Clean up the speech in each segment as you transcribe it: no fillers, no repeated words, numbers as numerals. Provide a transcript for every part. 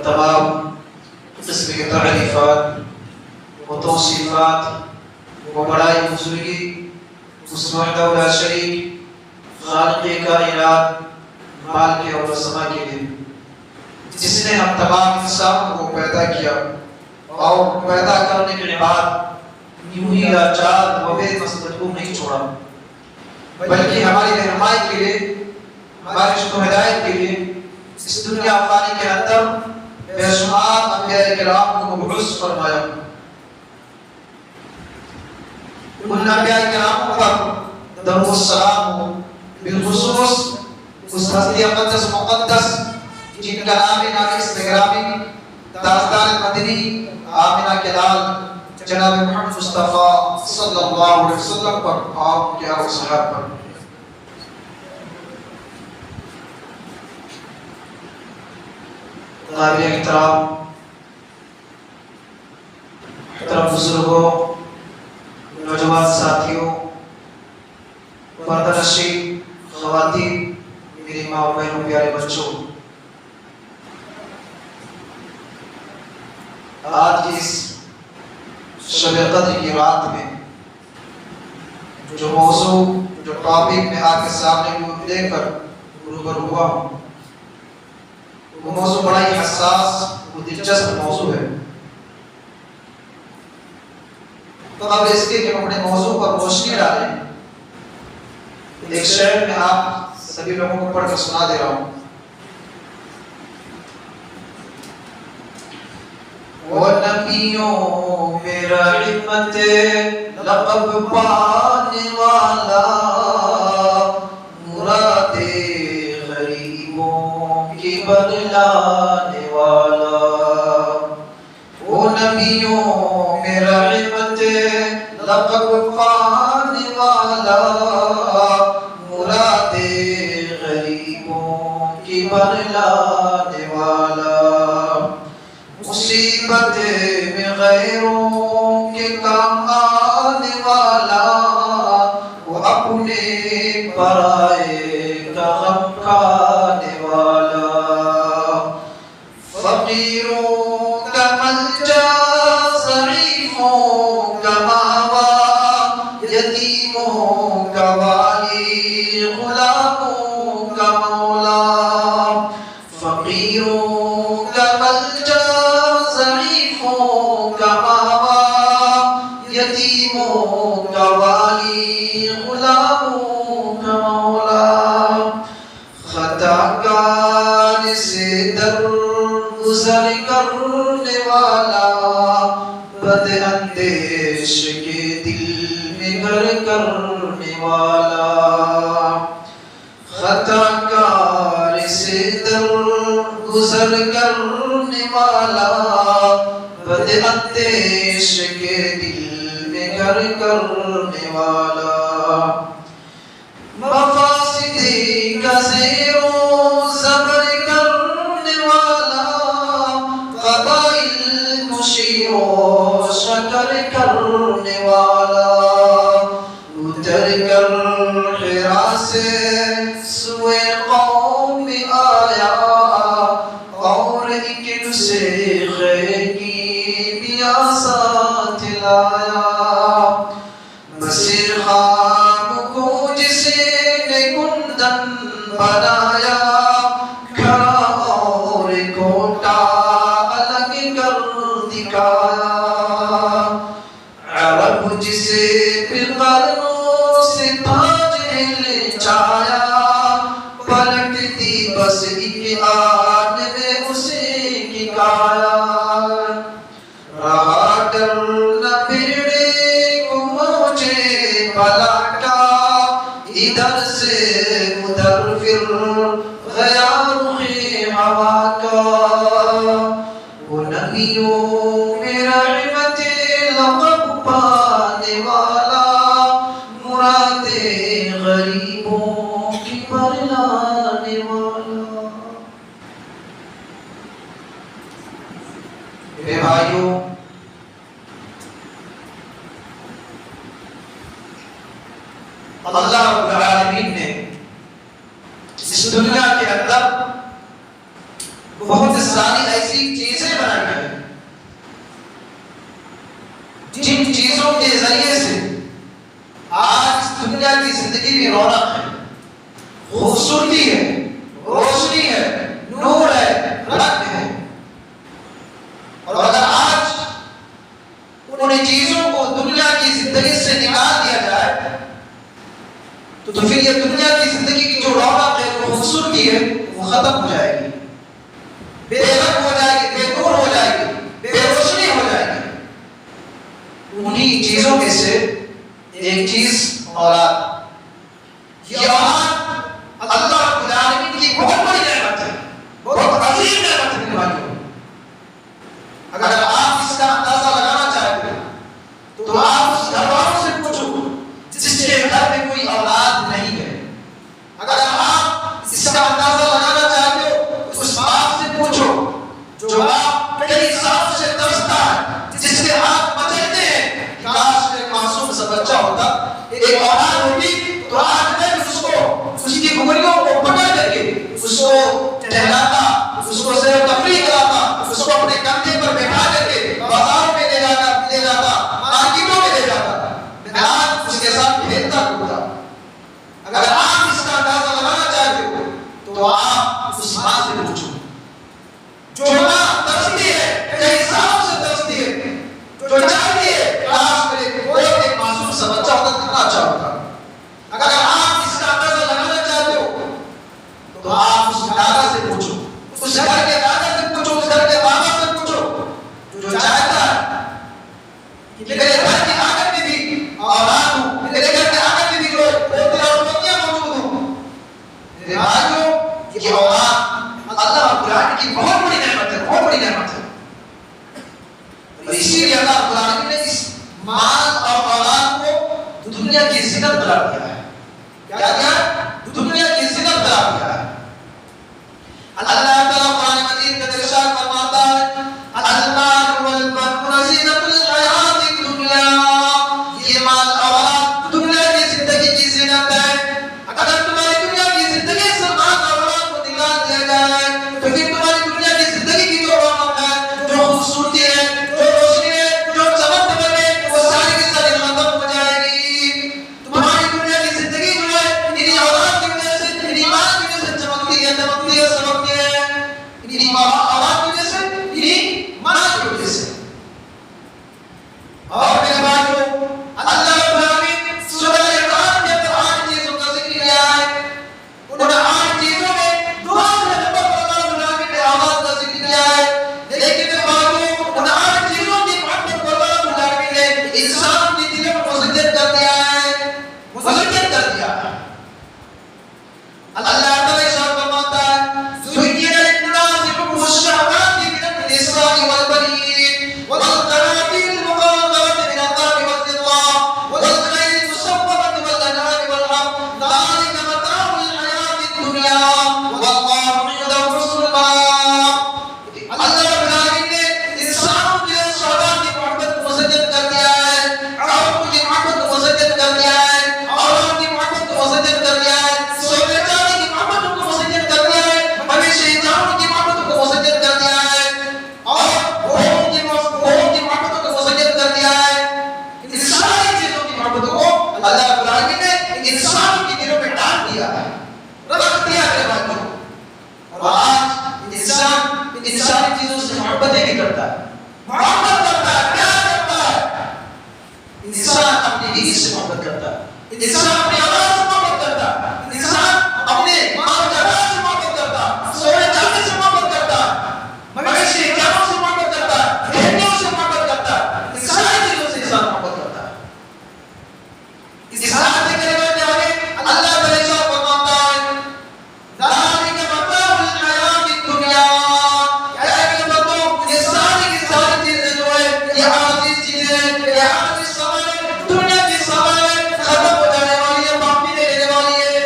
तमाम किस्म के तारीफात व तौसीफात व बड़ाई बुजुर्गी उस वहदहु ला शरीक खालिक़े कायनात मालिक और समा के लिए जिसने हम तमाम इंसानों को पैदा किया और पैदा करने के बाद यूं ही लाचार व बेमसलूब नहीं छोड़ा, बल्कि हमारी रहनुमाई के लिए, हमारी हिदायत के लिए इस दुनिया फानी के अंदर बेशुमार अंबिया किराम को मबऊस फरमाया। उन अंबिया किराम पर दरूद सलाम हो, बिलखुसूस उस हस्ती मुक़द्दस जिनका नाम नाफिस बेगरामी दास्तान मदनी आमिना के लाल जनाब मुहम्मद मुस्तफा सल्लल्लाहु अलैहि वसल्लम पर आप के और सहाब पर काबिल एहतराम बुजुर्गों, नौजवान साथियों, पर्दानशीन ख़वातीन, मेरी माँ और बहनों, प्यारे बच्चों, आज की इस शब क़द्र की रात में जो मौजू, जो टॉपिक में आपके सामने लेकर रूबरू हुआ हूँ, वो मौजू बड़ा ही हसास, वो दिलचस्प मौजू है। तो अब इसके कि हम अपने मौजू पर रोशनी डालें, एक शेर में आप सभी लोगों को पढ़कर सुना दे रहा हूँ। वो नबियों में रहमत लक़ब पाने वाला, मुरादे गरीबों की बदलाने वाला। वो नबियों में रहमत लक़ब पाने वाला, मुरादे गरीबों की बदलाने वाला। मुसीबत में गैरों के काम आने वाला, वो अपने पराए का गम खाने वाला। फकीरों का मलजा, ज़ईफ़ों का मावा, यतीमों का वाली, गुलामों का मौला। फकीरों का मलजा, ज़ईफ़ों का मावा, यतीमों का वाली, गुलामों का मौला। खताकार से दर गुज़र करने वाला, बदअंदेश के दिल में घर करने वाला। खताकार से दर गुज़र करने वाला, बदअंदेश के दिल में घर करने वाला। मफासिदी का ज़ेरो ज़बर करने वाला, क़बाइल को शीरो शकर करने वाला। उतर कर हिरा से सुए कौम में आया, और एक दूसरे की बिया साथ लाया। मसिर खाम को जिसने कुंदन बनाया, खरा और कोटा अलग कर दिखाया। अरब जिसे फिर कर्नों से ताज छाया, पलटती बस एक आन में उसे की काया। रहा डर न भिड़े को मुझे पलटा, इधर से उधर फिर गया रुख़े हवा का। वो नबियों में रहमत लक़ब पाने वाला, मुरादे गरीबों की बदलाने वाला। मेरे भाइयों, अल्लाह रब्बुल आलमीन ने इस दुनिया के अंदर बहुत सारी ऐसी चीजें बनाई हैं, जिन चीजों के जरिए से आज इस दुनिया की जिंदगी में रौनक है, खूबसूरती है, रोशनी है, नूर है, रंग है। और अगर आज उन चीजों को दुनिया की जिंदगी से निकाल दिया जाए, तो फिर ये दुनिया की जिंदगी की जो रौनक है, जो खूबसूरती है, वो खत्म हो जाएगी, बेरंग हो जाएगी, बेनूर हो जाएगी, बेरोशनी हो जाएगी। उन्हीं चीजों में से एक चीज औलाद। ये औलाद अल्लाह रब्बुल आलमीन की बहुत बड़ी नेमत है, बहुत अजीम नेमत है भाइयों। अगर आप इसका अंदाजा लगाना चाहते हो तो आप उस घर वालों से पूछो जिसके घर में कोई औलाद नहीं है। अगर आप इसका अंदाजा लगाना चाहते हो तो उस बाप से पूछो जो बाप कई साल से तरसता है, जिसके हाथ मचलते हैं, काश एक मासूम सा बच्चा होता, एक औलाद होती, तो आज मैं उसको उसकी उंगलियों को पकड़ करके उसको टहलाता, उसको सैर तफरीह कराता, उसको अपने कंधे पर बैठा करके के साथ खेलता कूदा। अगर आप इसका अंदाजा लगाना चाहते हो तो आप उस माँ से पूछो जो माँ तरसती है, कई सालों से तरसती है, जो चाहती है काश मेरे कोई एक मासूम सा बच्चा होता कितना अच्छा होता। अगर आप इसका अंदाजा लगाना चाहते हो तो आप उस दादा से पूछो, उस घर के दादा से पूछो, उस घर के बाबा से पूछो जो चाहता है कि मेरे घर की आंगन में भी औलाद हो, मेरे घर के आंगन में भी जो पोते और पोतियां मौजूद हो। मेरे भाइयों, ये औलाद अल्लाह कुरान की बहुत बड़ी नेमत है, बहुत बड़ी नेमत है। और इसीलिए अल्लाह कुरान ने इस माल और औलाद को दुनिया की ज़िन्नत करार दिया है। क्या दिया? दुनिया की ज़िन्नत करार दिया है। अल्लाह ताला कुरान मजीद में इरशाद फरमाता है, अल-माल वल बनुन ज़ीनतुल हयातिद दुनिया। ये माल औलाद दुनिया की जिंदगी की ज़ीनत है। अगर तुम्हारी दुनिया की जिंदगी से माल और औलाद को निकाल दिया जाए तो फिर तुम्हारी दुनिया की जिंदगी की जो रौनक है, जो खूबसूरती है, जो रोशनी है, जो चमक दमक है, वो सारी की सारी खत्म हो जाएगी। तुम्हारी दुनिया की जिंदगी जो है इन्हीं औलाद की वजह से, इन्हीं माल की वजह से चमकती है, दमकती है, चमकती है। इन्हीं औलाद की वजह से, इन्हीं माल की वजह से। और मेरे भाइयों, अल्लाह रब्बुल आलमीन सूरह इमरान में 8 चीजों का जिक्र किया है। उन 8 चीजों में दूसरे नंबर पर अल्लाह रब्बुल आलमीन ने औलाद का जिक्र किया है। लेकिन मेरे भाइयों, उन 8 चीजों की मोहब्बत को अल्लाह रब्बुल आलमीन ने इंसान के दिल में मुसज्जद कर दिया है, मुसज्जद कर दिया है। अल्लाह ताला इरशाद फरमाता है, ज़ुय्यिना लिन-नासि हुब्बुश शहवाति मिनन निसाइ वल बनीन वल क़नातीरिल मुक़र्ररति मिनल ज़हबि वल-फ़िद्दति वल ख़ैलिल मुसव्वमति वल अन'आमि वल हर्थ, ज़ालिका मताउल हयातिद दुनिया वल्लाहु इंदहु हुस्नुल मआब। अल्लाह रब्बुल आलमीन ने इंसानों के शहवात की मोहब्बत को मुसज्जद कर दिया है, औरतों की मोहब्बत को मुसज्जद कर दिया है, औलाद की मोहब्बत को मुसज्जद कर दिया है, सोने चांदी की मोहब्बत को मुसज्जद कर दिया है, मवेशी जानवरों की मोहब्बत को मुसज्जद कर दिया है और घोड़ों की मोहब्बत को मुसज्जद कर दिया है। इन सारी चीजों की मोहब्बत को अल्लाह रब्बुल आलमीन ने इंसानों के दिलों में डाल दिया है, रख दिया है भाइयों। और आज इंसान इन सारी चीजों से मोहब्बत नहीं करता है, मोहब्बत करता है, प्यार करता है। इंसान अपनी बीवी से मोहब्बत करता है, इंसान अपनी औलाद से मोहब्बत करता है, इंसान अपने माल जायदाद से मोहब्बत करता है, सोने चांदी से मोहब्बत करता है, मवेशी जानवरों से मोहब्बत करता है, भेड़ियों से मोहब्बत करता है। इन सारी चीजों से इंसान मोहब्बत करता है। इस आयत के करीब में आगे अल्लाह ताला इरशाद फरमाता है, ज़ालिका मताउल हयातिद दुनिया। क्या है कि बंदों, ये सारी की सारी चीजें जो है, ये आर्थिक चीजें हैं, ये आर्थिक सामान है, दुनिया की सामान है, खत्म हो जाने वाली है, वापस नहीं लेने वाली है।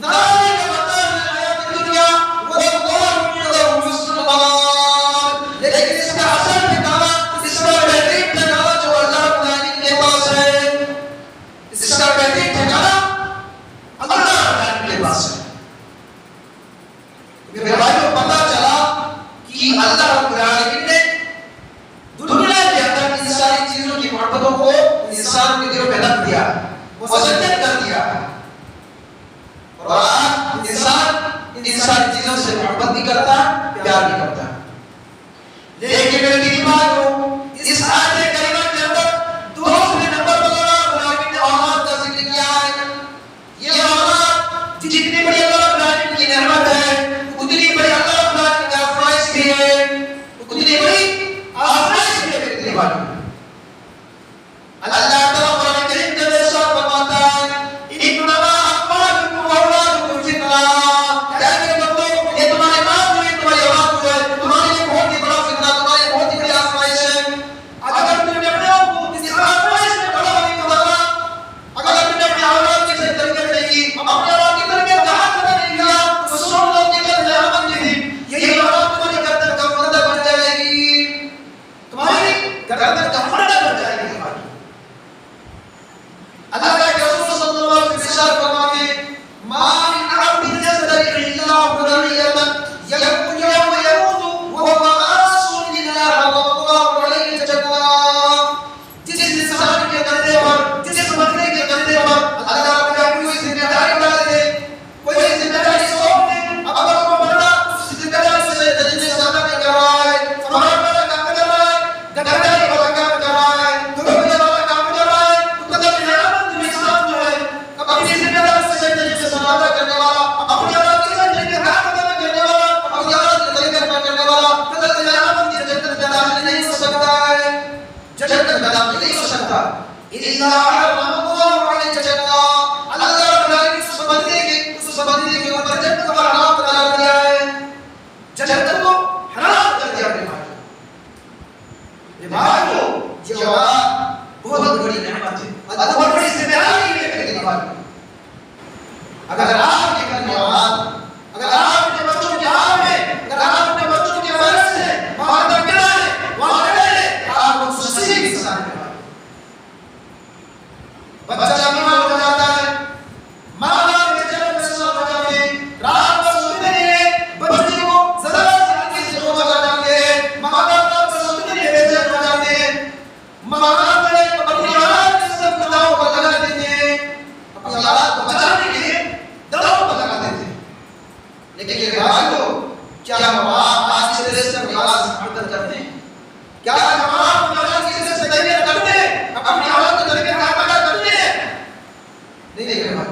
ज़ालिका मताउल हयातिद दुनिया वल्लाहु इंदहु हुस्नुल मआब। लेकिन इसका असल ठिकाना, इसका बेहतरीन ठिकाना जो अल्लाह रब्बुल आलमीन के पास है, इसका बेहतरीन ठिकाना अल्लाह रब्बुल आलमीन के पास है। मेरे भाइयों, पता चला कि अल्लाह रब्बुल आलमीन ने दुनिया के अंदर इन सारी चीजों की मोहब्बतों को इंसान के दिलों में रख दिया, मुसज्जद कर दिया। और आज इंसान इन सारी चीजों से मोहब्बत नहीं करता, प्यार नहीं करता। लेकिन मेरे जन्नत में दाखिल नहीं हो सकता। इल्ला हर्रमल्लाहु अलैहि जन्नह, अल्लाह ताला ने उस बंदे के ऊपर जन्नत का हराम करार दिया है, जन्नत को हराम कर दिया अपने भाई को। ये बहुत बड़ी नेमत है, बहुत बड़ी जिम्मेदारी है मेरे भाई। अगर आप ये करने वाला, अगर आप अपने बच्चों के हाथ में, अगर आप अपने बच्चों के वरस से वादा क्या है, वादा है आप उस नसीब के साथ में बच्चा बीमार हो जाता है, माँ बाप के जन्म में सलाम हो जाते हैं, रात को सोते नहीं, बच्चे को जरा से से रोज लगा जाते हैं, माँ बाप को सोते नहीं बेचैन हो जाते हैं, माँ बाप ने अपनी औलाद के सब दाव पर लगा देते हैं, अपनी औलाद को बचाने के लिए दाव पर लगा देते हैं। लेकिन ये भाइयों, क्या हम आज से तरह से अपनी औलाद से मोहब्बत करते हैं? क्या हम अपनी औलाद की इज्जत से तरबियत करते हैं? अपनी औलाद की तरबियत का पता करते हैं? नहीं नहीं भाई।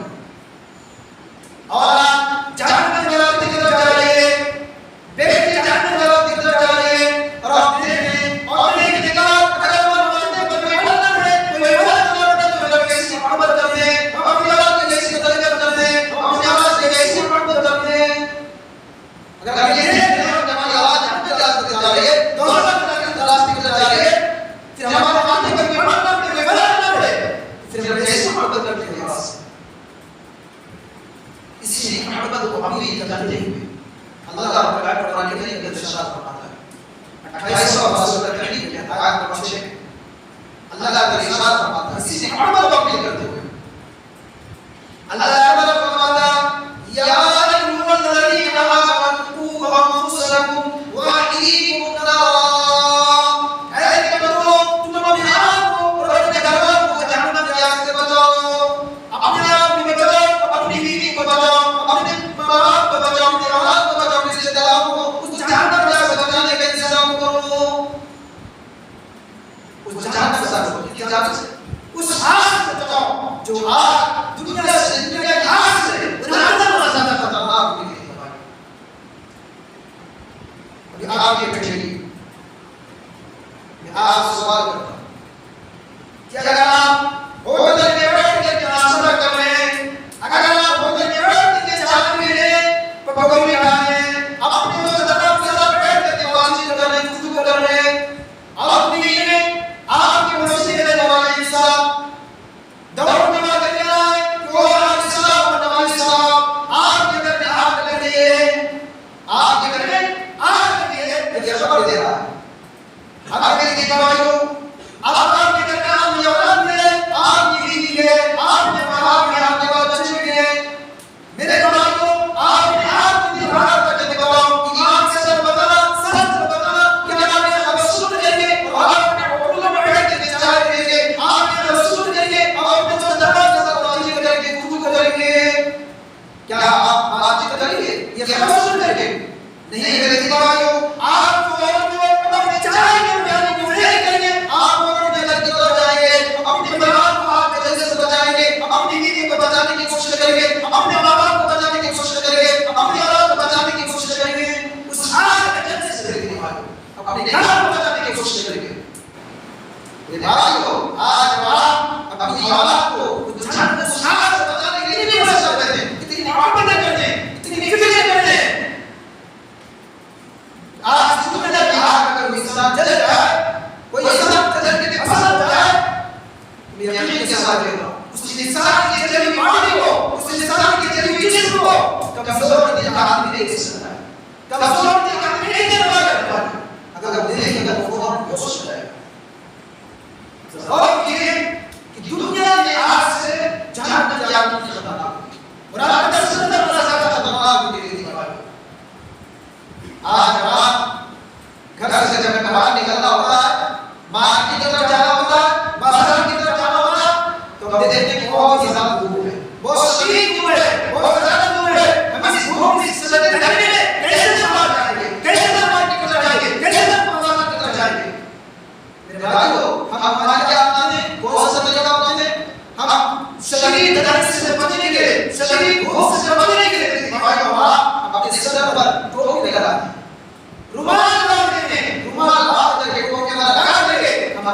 औलाद जन्नत की तरफ की तरफ जा रही है, बेटी जन्नत की तरफ की तरफ जा रही है, और आप देखें और एक निकाल अगर वो मानते पर कोई वजह है, कोई वजह तो लोग कैसी मोहब्बत करते हैं, अपनी औलाद की कैसी तरबियत करते हैं, अपनी औलाद की कैसी मोहब्बत करते हैं। अगर ये हमारी आवाज जन्नत की तरफ जा रही है, दोस्त की रास्ते की तरफ जा रही है, फिर हमारे मानने पर कोई वजह कोई वजह ना पड़े, फिर हम कैसे मोहब्बत करते हैं आवाज। इसी मोहब्बत को अपनी करते हुए अल्लाह ताला कुरान के अंदर इरशाद फरमाता है 28 का करीब के आयत नंबर 6 अल्लाह ताला इरशाद फरमाता है इसी मोहब्बत को अपनी करते हुए अल्लाह ताला फरमाता या अय्युहल्लज़ीना आमनू क़ू अनफुसकुम व अहलीकुम नारा, ऐ बंदो तुम अपने आप को और अपने घरवालों को जहन्नम की आग से बचाओ, अपने आप को बचाओ, अपनी बीवी को बचाओ, अपने माँ बाप को बचाओ, अपने औलाद को बचाओ, अपने रिश्तेदारों को उस जहन्नम से बचाने का इंतजाम करो। उस जहन्नम से उस आग से बचाओ जो आग दुनिया की आग से ज्यादा खतरनाक है। अभी आपके बैठेगी, मैं आपसे सवाल करता हूँ, क्या अगर आप होटल में बैठ के नाश्ता कर रहे हैं, अगर आप होटल में बैठ के चाय पी रहे हैं, पकौड़े खा रहे हैं, अपने दोस्तों के साथ बैठ के बातचीत कर रहे हैं, गुफ्तगू कर रहे हैं, अपनी आपके मस्जिद में नवाज़ साहब दौड़ने वाले क्या है कि वो नवाज़ साहब और नवाज़ साहब आपके घर में आग लग रही है, आपके घर में आग लग रही है, ये खबर दे रहा है। अगर मेरी दीवारों अब आपके घर में आपकी औलाद में आपकी बीवी है, आपके माँ बाप में आपके बच्चे भी हैं, मेरे भाइयों आपने आपकी दीवार करके दिखाओ, ईमान के साथ बताना, सच बताना कि आपने तवस्सुल करके और आपने होटल में बैठ के चाय पिएंगे, आपने तवस्सुल करके और अपने दोस्तों के साथ बातचीत करके गुफ्तगू करेंगे, क्या आप बातचीत करेंगे ये तवस्सुल करके? नहीं मेरे दीवारों आप अपने चाय के प्याले को नहीं करेंगे, आप अपने घर की तरफ जाएंगे, अपने परिवार को आप जल्दी से बचाएंगे, अपनी बीवी को बचाने की कोशिश करेंगे, अपने माँ बाप को बचाने की कोशिश करेंगे, अपनी औलाद को बचाने की कोशिश करेंगे, उस आग के जल्दी से करेंगे, अपने घर को बचाने की कोशिश करेंगे। ये भाइयों आज आप अपनी औलाद को उस जहन्नम से बचाने के लिए कितनी कोशिश करते हैं, कितनी मोहब्बत करते हैं, कितनी फिक्र करते हैं। आज दुनिया की आग अगर कोई इंसान जल जाए, कोई इंसान जल के फंस जाए, मैं यकीन के साथ कहता हूँ उस इंसान की जली बॉडी को, उस इंसान की जली जिस्म को कमजोर दिल का आदमी नहीं दे सकता है, कमजोर दिल का आदमी नहीं दे पाएगा। अगर देखेगा तो फौरन बेहोश हो जाएगा। और ये कि दुनिया में आज से जहन्नम की आग की खतरनाक और आप अंदर से अंदर बड़ा ज्यादा खतरनाक होती है। आज आप घर से जब बाहर निकलना होता है, मार्केट की तरफ जाना होता है, बाजार की तरफ जाना होता है, तो हम देखते हैं कि बहुत ही ज्यादा धूप है, बहुत शदीद धूप है, बहुत ज्यादा धूप है। हम इस धूप से लड़ने में कैसे बाहर जाएंगे, कैसे मार्केट की तरफ जाएंगे, कैसे बाजार की तरफ जाएंगे? मेरे भाइयों हम हमारे क्या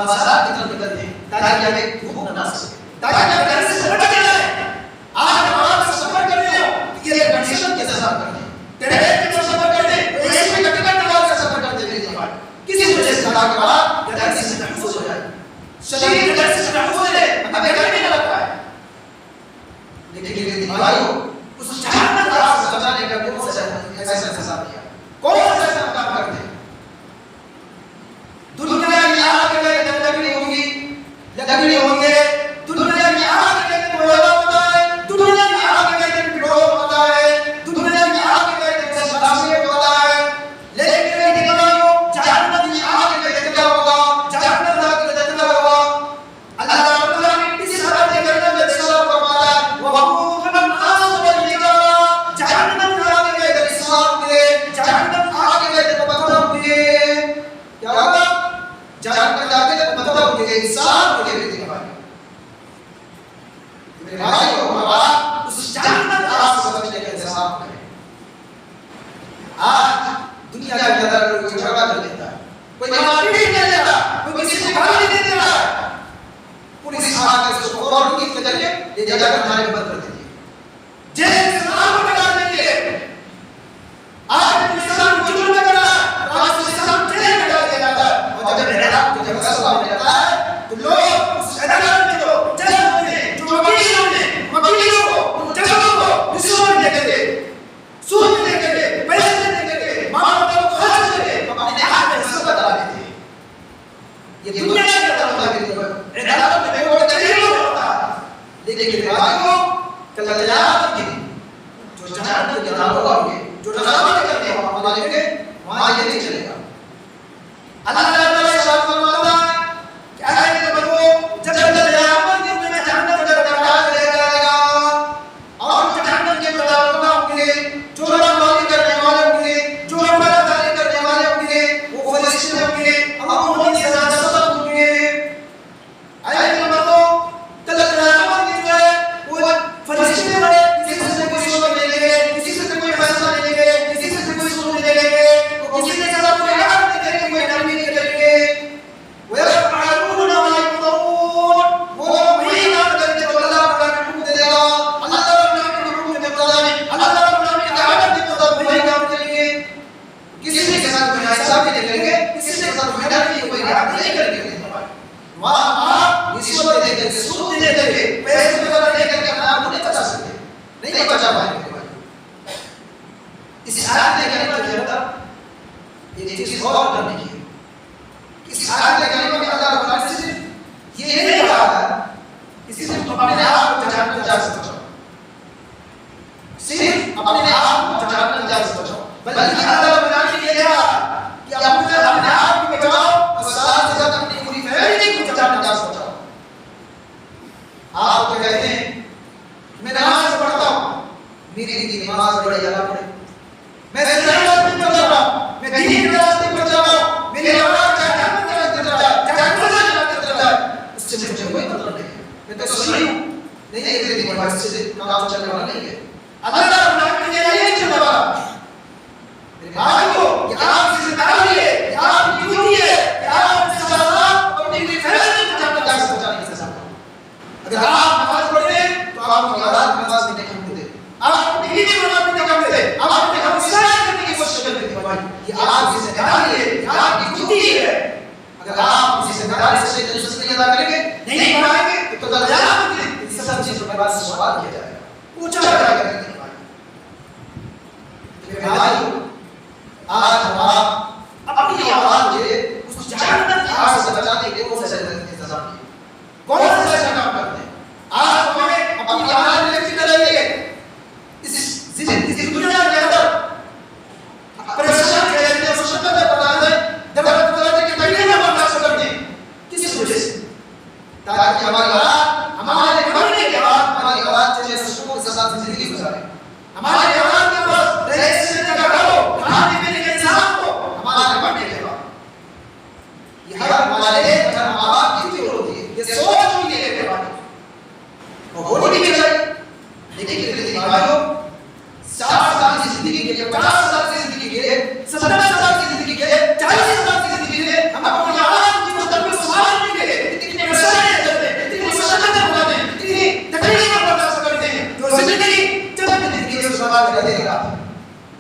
बाजार की तरफ निकलते हैं ताकि हमें भूख न लग सके, ताकि हम घर से सफर करते जाएं। आज हम आप सफर कर रहे हो ये कंडीशन के साथ करते हैं, ट्रेन में सफर करते हैं तो ऐसे में टिकट लगा के सफर करते मेरे जवान, किसी वजह से लगा के बाद गर्मी से महफूज हो जाए, शरीर गर्मी से महफूज हो जाए, हमें गर्मी न लग पाए। लेकिन मेरे भाइयों उस जहन्नम का आग से बचाने का कौन सा ऐसा इंतजाम किया, कौन सा ऐसा काम करते हैं? दुनिया की आग में लकड़ी होगी, लकड़ी होंगे, दुनिया की आग में कोयला होता है, दुनिया की आग में पेट्रोल होता है, दुनिया की आग में प्लास्टिक होता है, लेकिन मेरे भाइयों जहन्नम की आग में क्या होगा? जहन्नम की आग में क्या होगा? अल्लाह ताला ने इस तरह के जहन्नम में देखा फरमाता है वक़ूफ़ुन नास वल हिजारा, जहन्नम की आग में हिसाब के, जहन्नम की आग में मतलब के क्या होगा? जहन्नम की आग में मतलब के हिसाब के मेरे भाइयों हमारा उस जहन्नम की आग से बचने का इंतजाम करें। आज दुनिया के अंदर कोई झगड़ा कर लेता है, कोई मारपीट कर लेता है, कोई किसी को गाली दे देता है, पुलिस आकर उसको फौरन के जरिए ये जगह थाने में बंद कर देती है, जेल में नाम लगा देती है। आज इंसान जुर्म में करा, आज इंसान जेल में डाल दिया जाता है, और जब अदालत को जब फैसला हो जाता है तो लोग उस अदालत में जो जज ने, जो वकीलों को, जजों को रिश्वत देते थे, सूद देते थे, पैसे देते थे, मानवता को खर्च करके अपने हाथ में रिश्वत डाल देते थे। ये दुनिया के अंदर होता है, अदालत में कोर्ट कचहरी में होता है। लेकिन भाइयों कल क़यामत के दिन जो जहन्नम के नाम होंगे, जो रज़ामत करते हैं हमारे लिए, वहां ये नहीं चलेगा। अल्लाह ताला इरशाद फरमाता है कि ऐसे लोगों जब क़यामत के दिन जहन्नम का दरवाजा ले जाएगा और जहन्नम के दरवाजे होंगे, जो बदमाशी करने वाले होंगे, जो बदकारी करने वाले होंगे, वो फरिश्ते होंगे, हम उनकी सजा सख्त होंगे। ऐसे लोगों कल क़यामत के दिन वो फरिश्ते बड़े किसी से कोई रिश्वत नहीं लेंगे, किसी से कोई फैसला नहीं लेंगे, किसी से कोई सूद नहीं लेंगे, वो किसी के साथ कोई हरकत नहीं करेंगे, कोई नरमी नहीं करेंगे। वो यफ़अलून मा यु'मरून, वो वही काम करेंगे जो अल्लाह ताला ने हुक्म देगा, अल्लाह ताला ने हुक्म दे दिया है, अल्लाह ताला ने कहा कि तो वही काम करेंगे। किसी के साथ कोई इंसाफ नहीं करेंगे, किसी के साथ कोई नरमी कोई हरकत नहीं करेंगे। वहां आप रिश्वत दे करके, सूद दे करके, पैसे वगैरह दे करके अपने आप को नहीं बचा सकते, नहीं बचा पाएंगे। इस आयत में कहने का मतलब ये चीज और करने की है। इस आयत में कहने का अल्लाह रब्बुल इज्जत ये नहीं कहा है कि सिर्फ अपने आप को जहन्नम से बचाओ, सिर्फ अपने आप को जहन्नम से बचाओ, बल्कि अल्लाह रब्बुल इज्जत ये कहा कि अपने आप को बचाओ और साथ ही साथ अपनी पूरी फैमिली को जहन्नम से बचाओ। आप तो कहते हैं मैं नमाज पढ़ता हूं, मेरी नमाज बड़ी ज्यादा पढ़े, मैं सलात में चल रहा हूं, मैं दीन के रास्ते पर चल रहा हूं, मेरी औलाद जहन्नम के रास्ते पर चल रहा है, उससे मुझे कोई मतलब नहीं है, मैं तो सही हूं, नहीं मेरी नमाज से काम चलने वाला नहीं है। अल्लाह रब्बुल इज्जत ने ये चला मेरे भाइयों ये आपकी जिम्मेदारी है, ये आपकी ड्यूटी है कि आप इंशाअल्लाह अपनी फैमिली को जहन्नम से बचाने की कोशिश करें। अगर आप नमाज पढ़ते हैं तो आपकी औलाद नमाज नहीं पढ़ते, आप अपनी बीवी को नमाज नहीं पढ़ते, आप अपने हमसाय करने की कोशिश करते हैं। भाई ये आपकी जिम्मेदारी है, ये आपकी ड्यूटी है। अगर आप इस जिम्मेदारी से नहीं अदा करेंगे, नहीं पढ़ाएंगे तो कल क़यामत के दिन इस सब चीजों के बाद सवाल किया जाएगा, पूछा जाएगा। मेरे भाइयों आज हम आप अपनी औलाद के उस जहन्नम की आग से बचाने के लिए कौन सा इंतजाम किए, कौन सा ऐसा काम करते हैं? आज हमें अपनी औलाद के लिए फिक्र रहिए। इस दुनिया के अंदर परेशान रहते हैं, मुश्किल में पता है दर्द के तकलीफ में बर्दाश्त करते हैं, किस वजह से? ताकि हमारी औलाद हमारे मरने के बाद हमारी औलाद जैसे सुकून के साथ जिंदगी गुजारे, हमारी औलाद के पास रहने से जगह हो, खाने पीने का इंतजाम हो हमारे मरने के बाद। ये हर हमारे हर माँ बाप की फिक्र होती है, ये सोच होती है मेरे भाई, और होनी भी चाहिए। लेकिन मेरे भाइयों 60 साल की जिंदगी के लिए, 50 साल की जिंदगी के लिए, 70 साल की जिंदगी के लिए, 40 साल की जिंदगी के लिए हम अपनी औलाद की मुस्तकबिल संभालने बाद रहेगा,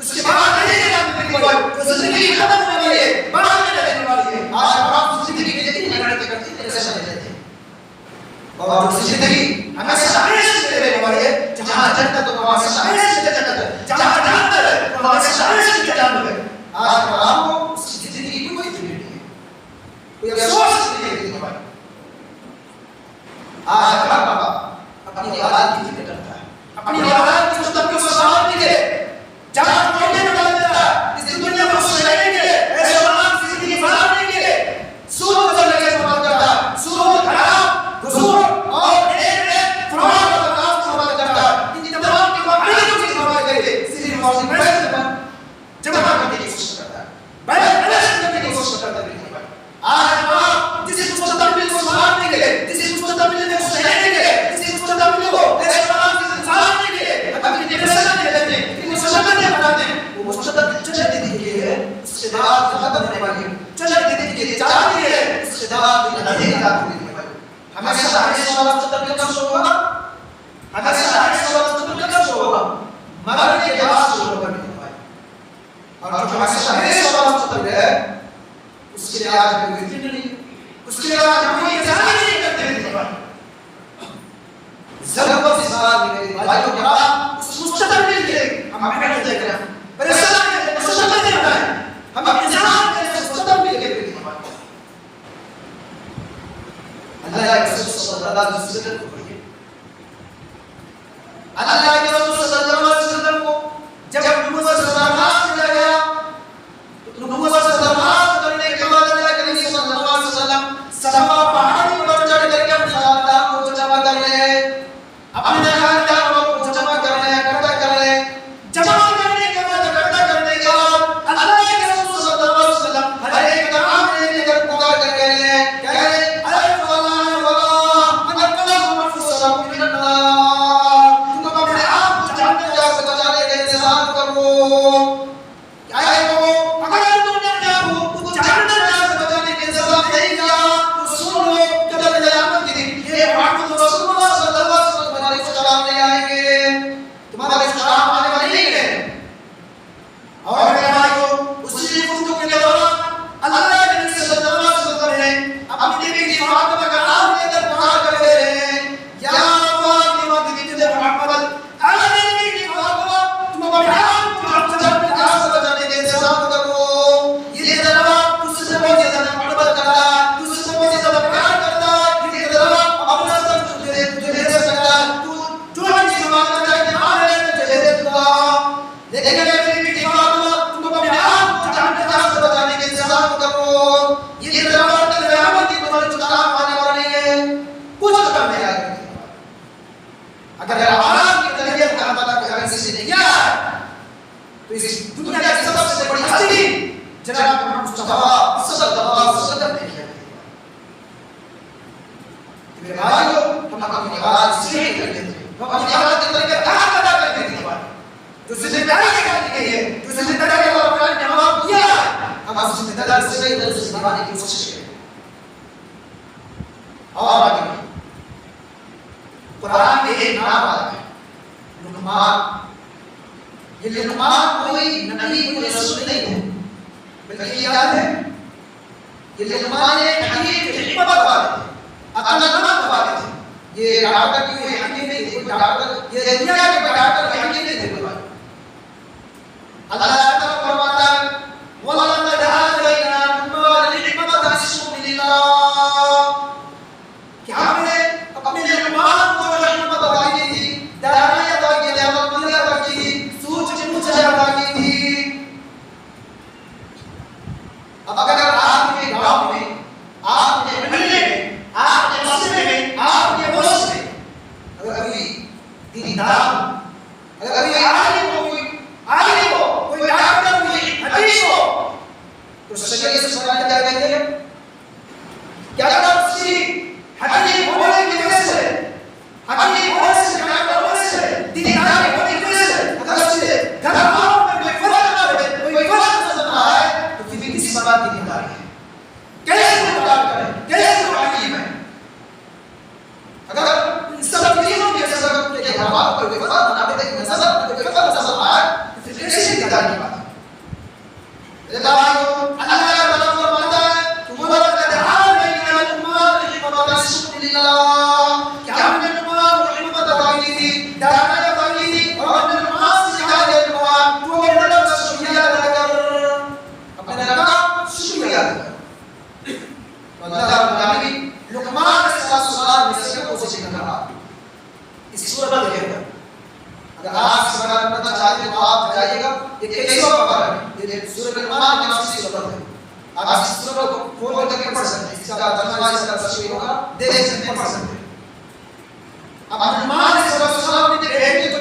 उसके बाद रहेगा तो जिंदगी खत्म होने वाली है, बाद में रहने वाली है। आज आप जिंदगी में जितनी मेहनत करते हैं ऐसा नहीं रहते, और जिंदगी हमेशा हमेशा रहने वाली है। जहाँ जन्नत तो हमेशा हमेशा जन्नत है, जहाँ जन्नत है तो हमेशा हमेशा जन्नत है। आज आपको उसकी जिंदगी की कोई फिक्र नहीं है, कोई अफसोस नहीं है भाई। आज हर बाप अपनी औलाद की फिक्र करता है, अपनी औलाद की मुस्तकबिल को संभालने के लिए जहाँ पहुंचने वाला है इस दुनिया में खुश रहने के लिए, ऐसे औलाद की जिंदगी गुजारने के लिए सूद करने के इस्तेमाल करता है, सूद हराम हुजूर और एक फरार का काम इस्तेमाल करता है। इन तमाम के बारे में इस्तेमाल करके सिर्फ मौजूद पैसे जमा करने की कोशिश करता है, बैलेंस करने की कोशिश करता है। आज आप जिस मुस्तकबिल को संभालने के लिए, जिस मुस्तकबिल में खुश रहने के लिए, जिस मुस्तकबिल को ऐसे औलाद की गुजारने के लिए अपनी डिप्रेशन ले लेते हैं, इतनी मुश्किलें बनाते हैं, वो मुस्तकबिल चले देने के लिए उसके बाद खत्म होने वाली है, चले देने के लिए चाहती है, उसके बाद अंधेरी रात होने वाली है। हमेशा हमेशा वाला मुस्तकबिल कब शो होगा, हमेशा हमेशा वाला मुस्तकबिल कब शो होगा, मरने के बाद शो होगा। और जो हमेशा हमेशा वाला मुस्तकबिल है उसके लिए आज कोई फिक्र नहीं, उसके लिए आज कोई इंतजार नहीं करते हैं। ज़रूरत इस बात में मेरे भाइयों के बाद उस मुस्तकबिल के लिए हम मेहनत देख रहे हैं, परेशान हैं, मुस्तकबिल देख रहे हैं, हम इंतजार कर रहे हैं मुस्तकबिल के लिए। अल्लाह के रसूल सल्लल्लाहु अलैहि वसल्लम को पढ़िए, अल्लाह के रसूल सल्लल्लाहु अलैहि वसल्लम को जब नबूवत से दरखास्त किया गया तो नबूवत से दरखास्त करने के बाद अल्लाह के नबी सल्लल्लाहु अलैहि वसल्लम सफा पहाड़ी पर चढ़ करके अपने खानदान को जमा कर रहे हैं, अपने खानदान को जमा कर रहे हैं, इकट्ठा कर रहे हैं। जमा करने के बाद इकट्ठा करने के बाद अल्लाह के रसूल सल्लल्लाहु अलैहि वसल्लम हर एक काम लेकर पुकार कर कह रहे हैं, कह रहे हैं अरे फलां वला अनकल मफसूम मिन अन्नार, तुम अपने आप को जहन्नम से बचाने का इंतजाम करो। क्या है वो, अगर तुमने क्या हो तो जहन्नम से बचाने का इंतजाम नहीं किया तो सुन लो कल क़यामत के दिन ये मोहम्मद रसूलुल्लाह सल्लल्लाहु अलैहि वसल्लम तुम्हारे सलाम नहीं आएंगे, तुम्हारे सलाम आने वाले नहीं है। और मेरे भाइयों उसी गुफ्तगू के दौरान अल्लाह के नबी सल्लल्लाहु अलैहि वसल्लम ने अपनी बीवी फातिमा का नाम लेकर पुकार कर रहे हैं, या फातिमा बिन्त मोहम्मद, अरे मेरी फातिमा तुम अपने आप को जहन्नम से बचाने का इंतजाम करो। ये जनाब तुझसे बहुत ज्यादा मोहब्बत करता है, तुझसे बहुत ज्यादा प्यार करता है, ये जनाब अपना सब तुझे दे सकता है, तू जो भी मांगता है कि मांग ले तुझे दे दूंगा। लेकिन मेरी बेटी फातिमा तुम अपने आप को जहन्नम से बचाने का इंतजाम करो। ये जनाब क़यामत की तुम्हारे काम आने वाला नहीं है, कुछ काम नहीं आएगा। अगर आराम की तरबियत का पता अगर किसी ने किया तो इस दुनिया की सबसे बड़ी हस्ती जनाब मुस्तफा सल्लल्लाहु अलैहि वसल्लम ने किया। मेरे भाइयों हम अपनी औलाद से करते थे, हम अपनी औलाद की तरबियत कहाँ पैदा करते थे, जो जिम्मेदारी निकालनी गई है, जो जिम्मेदारी को अपना जवाब दिया, हम उस जिम्मेदारी से सही तरह से निभाने की कोशिश करें। और आगे कुरान में एक नाम आता है लुकमान। ये लुकमान कोई नबी कोई रसूल नहीं है, बल्कि क्या है, ये लुकमान एक हकीम हिकमत वाले थे, अक्लमंद वाले थे। ये डॉक्टर की कोई हकीम नहीं थे, कोई डॉक्टर ये दुनिया के डॉक्टर के हकीम नहीं थे। अल्लाह ताला फरमाता है वलक़द आतैना लुकमान हिकमत बिस्मिल्लाह, कि हमने अपने लुकमान को हिकमत अता की थी, दानिश अता की थी, अक्ल अता की थी, सूझबूझ अता की थी। अब अगर आपके गांव में, आपके मोहल्ले में, आपके मस्जिद में, आपके मुल्क में अगर कोई दीनदार, अगर कोई आलिम हो, कोई डॉक्टर, कोई हकीम हो, तो शरीयत से क्या कहते हैं, क्या उसकी हकीम होने की वजह से, हकीम होने से, डॉक्टर होने से, दीनदार होने की वजह से अगर उसके घरवालों में कोई फर्क ना पड़े, कोई फर्क नजर ना आए, तो फिर किस बात की दीनदारी है, कैसे डॉक्टर है, कैसे हकीम है। अगर इन सब चीजों के सबब के घरवालों को कोई फर्क ना पड़े, नजर कोई फर्क नजर आए अल्हम्दुलिल्लाह क्या हमने नमाज को हिम्मत अता की थी, दाना अता की थी और हमने नमाज सिखा दिया नमाज तो अपने रब का शुक्रिया अदा कर, अपने रब का शुक्रिया अदा कर। अल्लाह रब्बुल आलमीन लुकमान अलैहिस्सलाम ने सबको कोशिश करा इस सूरत में देखिएगा। अगर आप इस बारे में पता चाहते हैं तो आप जाइएगा, ये 21वां पारा है, ये सूरह लुकमान की नाम से सूरत है। आप इस सूरत को खोल करके पढ़ सकते हैं, इसका तर्जुमा इसका तफसीर होगा, देख सकते हैं, पढ़ सकते हैं। अब लुकमान अलैहिस्सलाम ने बेटे को